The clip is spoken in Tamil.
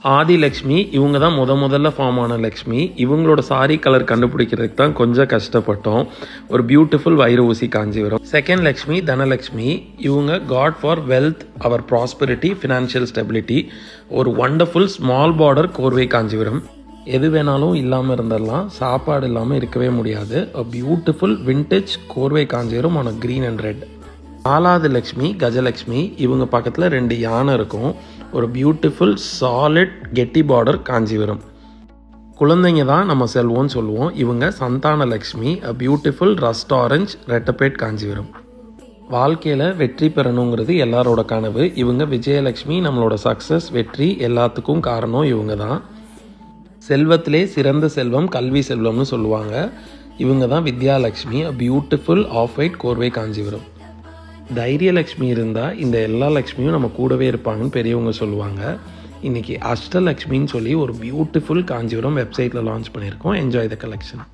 ஆதிலக்ஷ்மி இவங்க தான் முதல்ல ஃபார்ம் ஆன லக்ஷ்மி. இவங்களோட சாரி கலர் கண்டுபிடிக்கிறதுக்கு தான் கொஞ்சம் கஷ்டப்பட்டோம். ஒரு பியூட்டிஃபுல் வைர ஊசி காஞ்சிபுரம். செகண்ட் லக்ஷ்மி தனலக்ஷ்மி. இவங்க காட் ஃபார் வெல்த், அவர் ப்ராஸ்பரிட்டி, ஃபினான்ஷியல் ஸ்டெபிலிட்டி. ஒரு வண்டர்ஃபுல் ஸ்மால் பார்டர் கோர்வை காஞ்சிபுரம். எது வேணாலும் இல்லாமல் இருந்துடலாம், சாப்பாடு இல்லாமல் இருக்கவே முடியாது. a பியூட்டிஃபுல் விண்டேஜ் கோர்வை Kanchipuram on green and red. நாலாவது லக்ஷ்மி கஜலக்ஷ்மி. இவங்க பக்கத்தில் 2 யானை இருக்கும். ஒரு பியூட்டிஃபுல் சாலிட் கெட்டி பார்டர் காஞ்சிபுரம். குழந்தைங்க தான் நம்ம செல்வோம்னு சொல்லுவோம். இவங்க Santhana Lakshmi. a beautiful rust orange ரெட்டப்பேட் காஞ்சிபுரம். வாழ்க்கையில் வெற்றி பெறணுங்கிறது எல்லாரோட கனவு. இவங்க விஜயலக்ஷ்மி. நம்மளோட சக்ஸஸ், வெற்றி எல்லாத்துக்கும் காரணம் இவங்க தான். செல்வத்திலே சிறந்த செல்வம் கல்வி செல்வம்னு சொல்லுவாங்க. இவங்க தான் Vidyalakshmi. a beautiful off white கோர்வை காஞ்சிபுரம். தைரியலக்ஷ்மி இருந்தால் இந்த எல்லா லக்ஷ்மியும் நம்ம கூடவே இருப்பாங்கன்னு பெரியவங்க சொல்லுவாங்க. இன்றைக்கி அஷ்டலக்ஷ்மின்னு சொல்லி ஒரு பியூட்டிஃபுல் காஞ்சிபுரம் வெப்சைட்டில் லான்ச் பண்ணியிருக்கோம். Enjoy the collection.